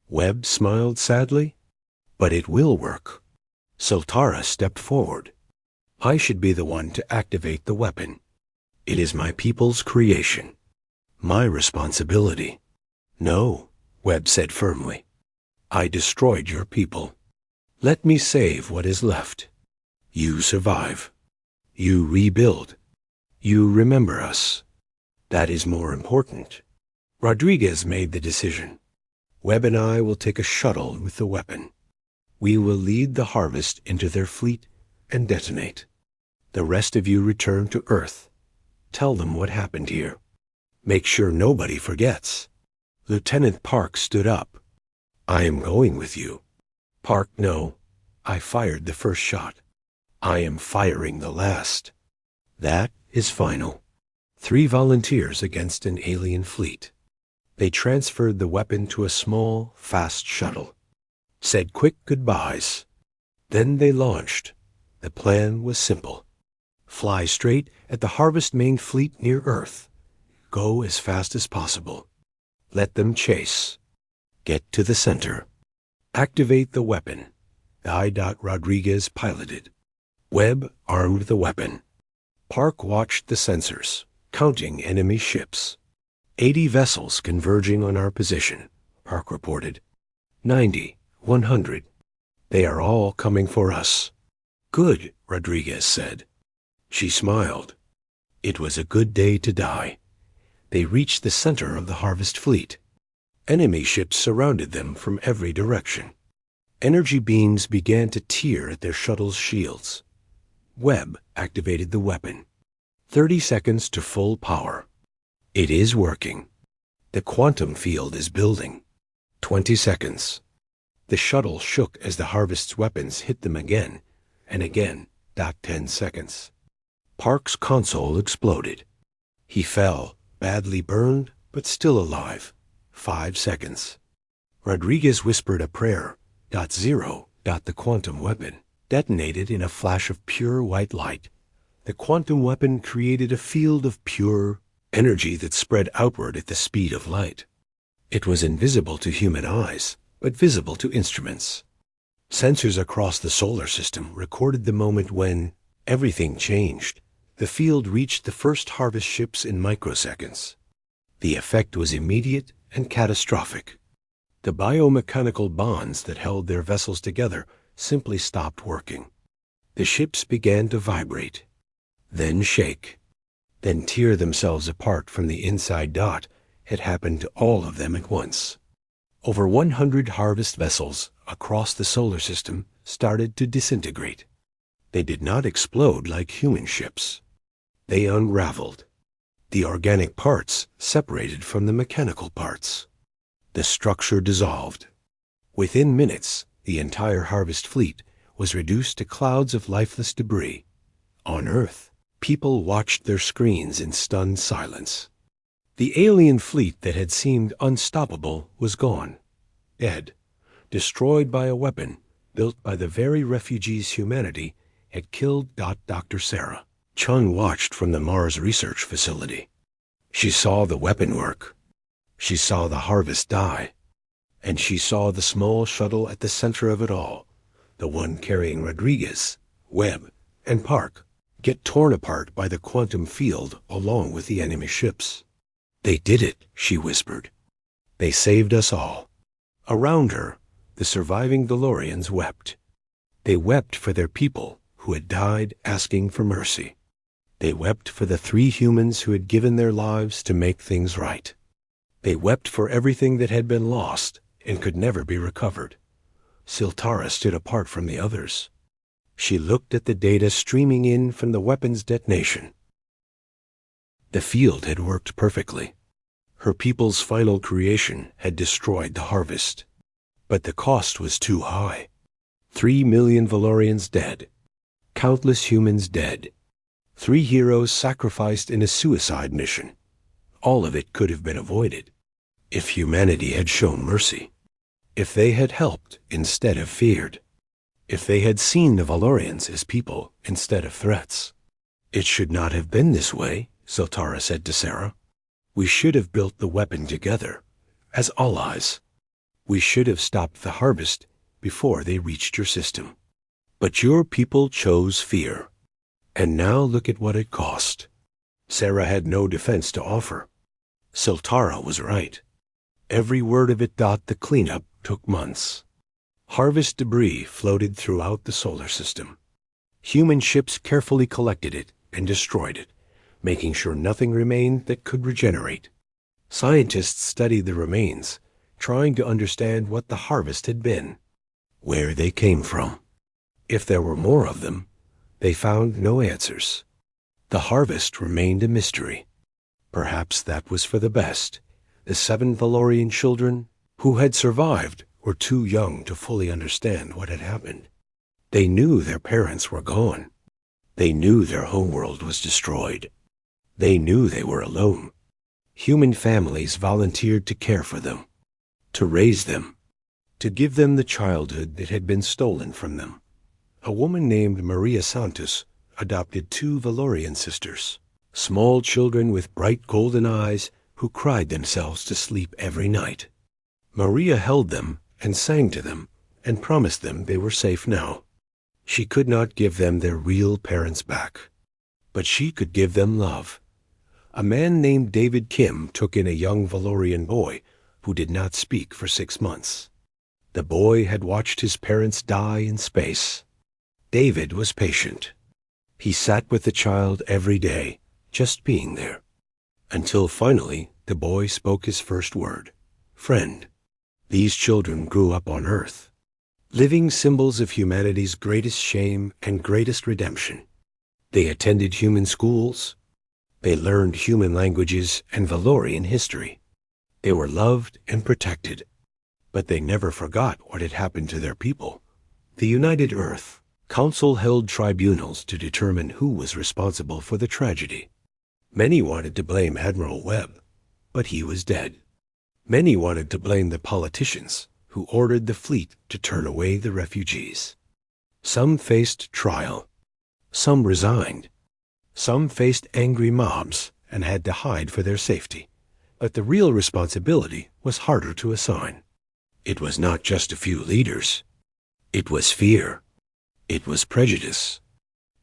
A: Webb smiled sadly. But it will work. Sultara stepped forward. I should be the one to activate the weapon. It is my people's creation. My responsibility. No, Webb said firmly. I destroyed your people. Let me save what is left. You survive. You rebuild. You remember us. That is more important. Rodriguez made the decision. Webb and I will take a shuttle with the weapon. We will lead the harvest into their fleet and detonate. The rest of you return to Earth. Tell them what happened here. Make sure nobody forgets. Lieutenant Park stood up. I am going with you. Park, no. I fired the first shot. I am firing the last. That is final. 3 volunteers against an alien fleet. They transferred the weapon to a small, fast shuttle. Said quick goodbyes. Then they launched. The plan was simple. Fly straight at the Harvest main fleet near Earth. Go as fast as possible. Let them chase. Get to the center. Activate the weapon. I. Rodriguez piloted. Webb armed the weapon. Park watched the sensors, counting enemy ships. 80 vessels converging on our position, Park reported. 90, 100. They are all coming for us. Good, Rodriguez said. She smiled. It was a good day to die. They reached the center of the Harvest fleet. Enemy ships surrounded them from every direction. Energy beams began to tear at their shuttle's shields. Webb activated the weapon. 30 seconds to full power. It is working. The quantum field is building. 20 seconds. The shuttle shook as the Harvest's weapons hit them again and again. 10 seconds. Park's console exploded. He fell, badly burned, but still alive. 5 seconds. Rodriguez whispered a prayer. 0. The quantum weapon detonated in a flash of pure white light. The quantum weapon created a field of pure energy that spread outward at the speed of light. It was invisible to human eyes, but visible to instruments. Sensors across the solar system recorded the moment when everything changed. The field reached the first Harvest ships in microseconds. The effect was immediate and catastrophic. The biomechanical bonds that held their vessels together simply stopped working. The ships began to vibrate, then shake, then tear themselves apart from the inside dot. It happened to all of them at once. Over 100 Harvest vessels across the solar system started to disintegrate. They did not explode like human ships. They unraveled. The organic parts separated from the mechanical parts. The structure dissolved. Within minutes, the entire Harvest fleet was reduced to clouds of lifeless debris. On Earth, people watched their screens in stunned silence. The alien fleet that had seemed unstoppable was gone, dead, destroyed by a weapon built by the very refugees humanity had killed. Dr. Sarah Chun watched from the Mars research facility. She saw the weapon work. She saw the Harvest die. And she saw the small shuttle at the center of it all, the one carrying Rodriguez, Webb, and Park, get torn apart by the quantum field along with the enemy ships. They did it, she whispered. They saved us all. Around her, the surviving DeLoreans wept. They wept for their people who had died asking for mercy. They wept for the 3 humans who had given their lives to make things right. They wept for everything that had been lost and could never be recovered. Siltara stood apart from the others. She looked at the data streaming in from the weapon's detonation. The field had worked perfectly. Her people's final creation had destroyed the Harvest. But the cost was too high. 3 million Valorians dead. Countless humans dead. 3 heroes sacrificed in a suicide mission. All of it could have been avoided if humanity had shown mercy. If they had helped instead of feared. If they had seen the Valorians as people instead of threats. It should not have been this way, Siltara said to Sarah. We should have built the weapon together, as allies. We should have stopped the harvest before they reached your system. But your people chose fear. And now look at what it cost. Sarah had no defense to offer. Siltara was right. Every word of it. The cleanup took months. Harvest debris floated throughout the solar system. Human ships carefully collected it and destroyed it, making sure nothing remained that could regenerate. Scientists studied the remains, trying to understand what the harvest had been, where they came from. If there were more of them, they found no answers. The harvest remained a mystery. Perhaps that was for the best. The 7 Valorian children who had survived were too young to fully understand what had happened. They knew their parents were gone. They knew their homeworld was destroyed. They knew they were alone. Human families volunteered to care for them, to raise them, to give them the childhood that had been stolen from them. A woman named Maria Santos adopted 2 Valorian sisters, small children with bright golden eyes who cried themselves to sleep every night. Maria held them and sang to them and promised them they were safe now. She could not give them their real parents back, but she could give them love. A man named David Kim took in a young Valorian boy who did not speak for 6 months. The boy had watched his parents die in space. David was patient. He sat with the child every day, just being there, until finally the boy spoke his first word, friend. These children grew up on Earth, living symbols of humanity's greatest shame and greatest redemption. They attended human schools. They learned human languages and Valorian history. They were loved and protected, but they never forgot what had happened to their people. The United Earth Council held tribunals to determine who was responsible for the tragedy. Many wanted to blame Admiral Webb, but he was dead. Many wanted to blame the politicians who ordered the fleet to turn away the refugees. Some faced trial. Some resigned. Some faced angry mobs and had to hide for their safety. But the real responsibility was harder to assign. It was not just a few leaders. It was fear. It was prejudice.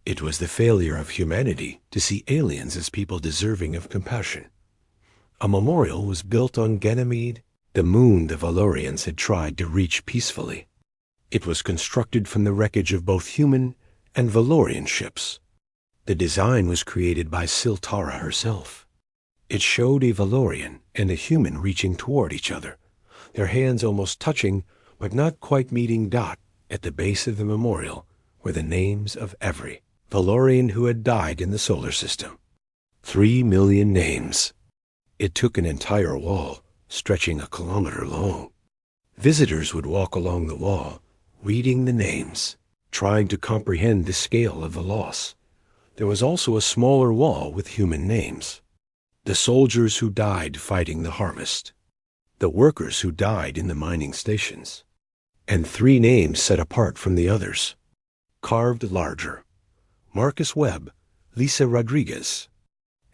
A: It was the failure of humanity to see aliens as people deserving of compassion. A memorial was built on Ganymede, the moon the Valorians had tried to reach peacefully. It was constructed from the wreckage of both human and Valorian ships. The design was created by Siltara herself. It showed a Valorian and a human reaching toward each other, their hands almost touching but not quite meeting. At the base of the memorial were the names of every Valorian who had died in the solar system. 3 million names. It took an entire wall, stretching a kilometer long. Visitors would walk along the wall, reading the names, trying to comprehend the scale of the loss. There was also a smaller wall with human names. The soldiers who died fighting the harvest. The workers who died in the mining stations. And 3 names set apart from the others, carved larger. Marcus Webb, Lisa Rodriguez,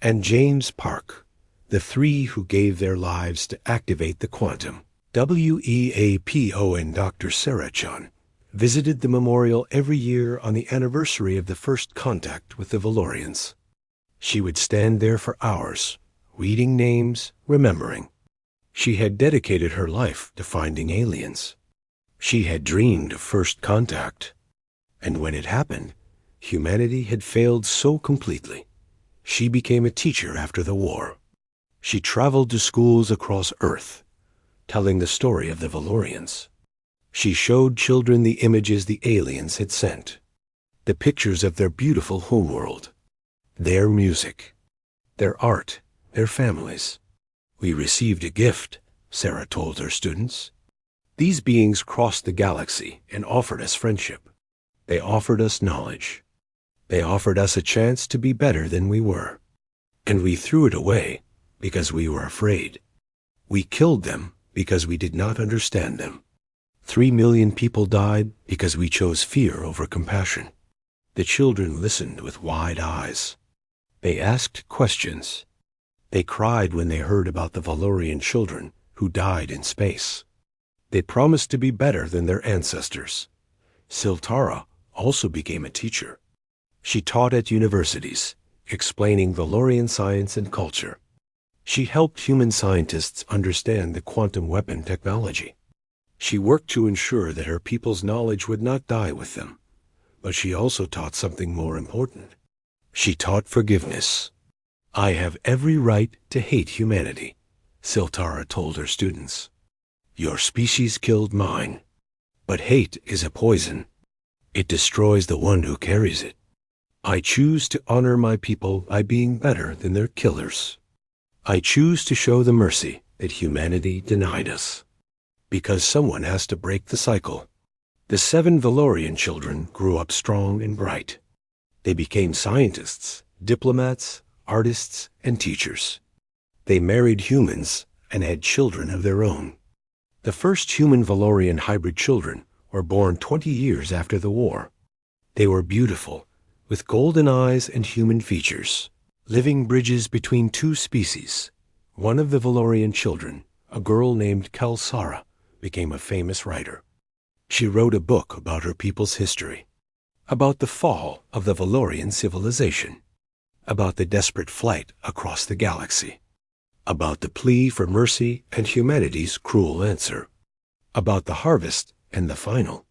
A: and James Park, the 3 who gave their lives to activate the quantum. WEAPO and Dr. Sarah Chun visited the memorial every year on the anniversary of the first contact with the Valorians. She would stand there for hours, reading names, remembering. She had dedicated her life to finding aliens. She had dreamed of first contact. And when it happened, humanity had failed so completely. She became a teacher after the war. She traveled to schools across Earth, telling the story of the Valorians. She showed children the images the aliens had sent, the pictures of their beautiful homeworld, their music, their art, their families. We received a gift, Sarah told her students. These beings crossed the galaxy and offered us friendship. They offered us knowledge. They offered us a chance to be better than we were. And we threw it away because we were afraid. We killed them because we did not understand them. 3 million people died because we chose fear over compassion. The children listened with wide eyes. They asked questions. They cried when they heard about the Valorian children who died in space. They promised to be better than their ancestors. Siltara also became a teacher. She taught at universities, explaining Valorian science and culture. She helped human scientists understand the quantum weapon technology. She worked to ensure that her people's knowledge would not die with them. But she also taught something more important. She taught forgiveness. I have every right to hate humanity, Siltara told her students. Your species killed mine. But hate is a poison. It destroys the one who carries it. I choose to honor my people by being better than their killers. I choose to show the mercy that humanity denied us. Because someone has to break the cycle. The 7 Valorian children grew up strong and bright. They became scientists, diplomats, artists, and teachers. They married humans and had children of their own. The first human Valorian hybrid children were born 20 years after the war. They were beautiful, with golden eyes and human features, living bridges between 2 species. One of the Valorian children, a girl named Kelsara, became a famous writer. She wrote a book about her people's history, about the fall of the Valorian civilization, about the desperate flight across the galaxy, about the plea for mercy and humanity's cruel answer, about the harvest and the final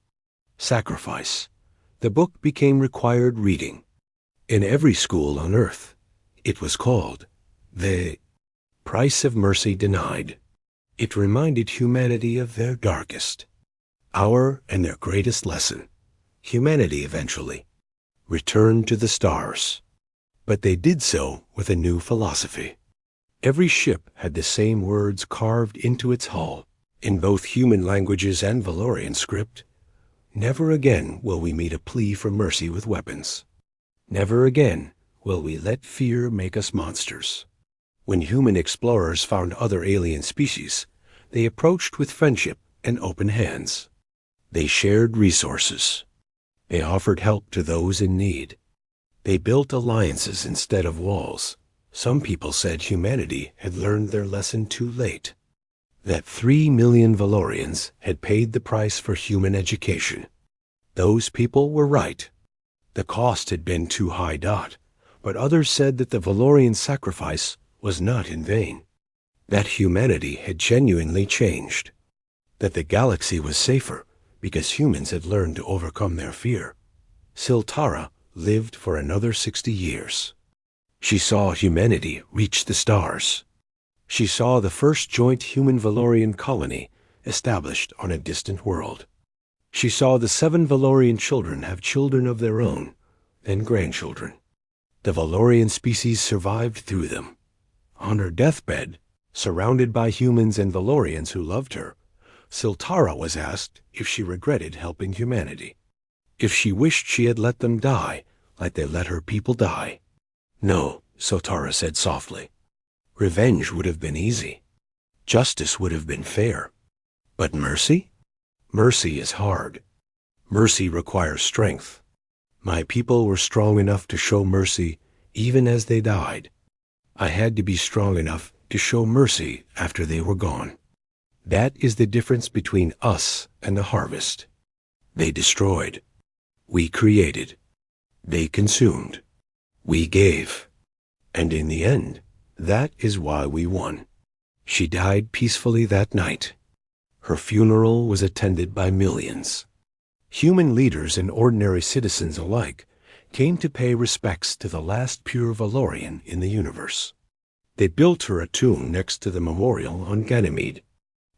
A: sacrifice. The book became required reading. In every school on Earth, it was called The Price of Mercy Denied. It reminded humanity of their darkest hour and their greatest lesson. Humanity eventually returned to the stars. But they did so with a new philosophy. Every ship had the same words carved into its hull, in both human languages and Valorian script. Never again will we meet a plea for mercy with weapons. Never again will we let fear make us monsters. When human explorers found other alien species, they approached with friendship and open hands. They shared resources. They offered help to those in need. They built alliances instead of walls. Some people said humanity had learned their lesson too late, that 3 million Valorians had paid the price for human education. Those people were right. The cost had been too high. But others said that the Valorian sacrifice was not in vain, that humanity had genuinely changed, that the galaxy was safer because humans had learned to overcome their fear. Siltara lived for another 60 years. She saw humanity reach the stars. She saw the first joint human-Valorian colony established on a distant world. She saw the 7 Valorian children have children of their own, and grandchildren. The Valorian species survived through them. On her deathbed, surrounded by humans and Valorians who loved her, Siltara was asked if she regretted helping humanity, if she wished she had let them die like they let her people die. No, Siltara said softly. Revenge would have been easy. Justice would have been fair. But mercy? Mercy is hard. Mercy requires strength. My people were strong enough to show mercy even as they died. I had to be strong enough to show mercy after they were gone. That is the difference between us and the harvest. They destroyed. We created. They consumed. We gave. And in the end, that is why we won. She died peacefully that night. Her funeral was attended by millions. Human leaders and ordinary citizens alike came to pay respects to the last pure Valorian in the universe. They built her a tomb next to the memorial on Ganymede,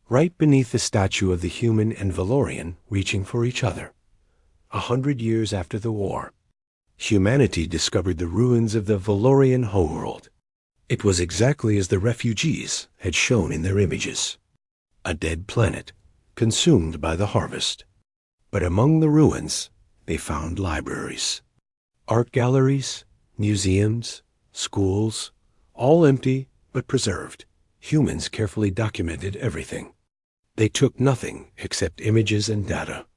A: right beneath the statue of the human and Valorian reaching for each other. 100 years after the war, humanity discovered the ruins of the Valorian homeworld. It was exactly as the refugees had shown in their images. A dead planet, consumed by the harvest. But among the ruins, they found libraries, art galleries, museums, schools, all empty but preserved. Humans carefully documented everything. They took nothing except images and data.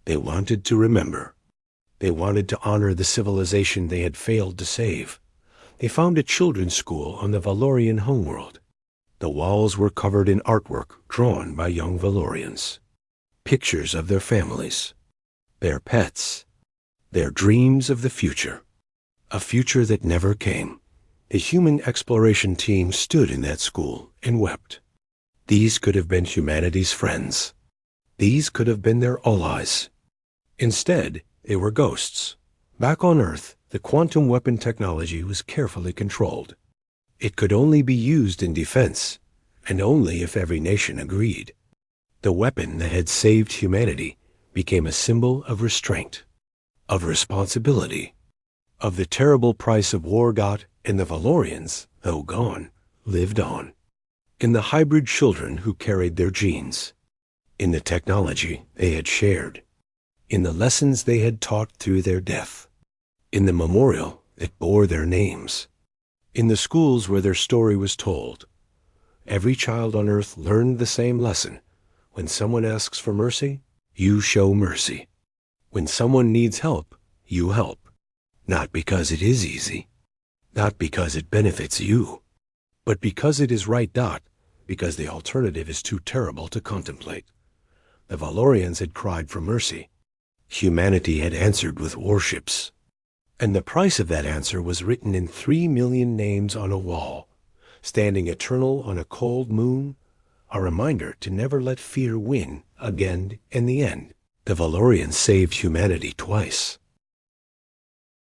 A: They wanted to remember. They wanted to honor the civilization they had failed to save. They found a children's school on the Valorian homeworld. The walls were covered in artwork drawn by young Valorians. Pictures of their families, their pets, their dreams of the future. A future that never came. The human exploration team stood in that school and wept. These could have been humanity's friends. These could have been their allies. Instead, they were ghosts. Back on Earth, the quantum weapon technology was carefully controlled. It could only be used in defense, and only if every nation agreed. The weapon that had saved humanity became a symbol of restraint, of responsibility, of the terrible price of war got, and the Valorians, though gone, lived on. In the hybrid children who carried their genes, in the technology they had shared, in the lessons they had taught through their death, in the memorial that bore their names, in the schools where their story was told. Every child on Earth learned the same lesson. When someone asks for mercy, you show mercy. When someone needs help, you help. Not because it is easy, not because it benefits you, but because it is right. Because the alternative is too terrible to contemplate. The Valorians had cried for mercy. Humanity had answered with warships. And the price of that answer was written in 3 million names on a wall, standing eternal on a cold moon, a reminder to never let fear win again in the end. The Valorians saved humanity twice.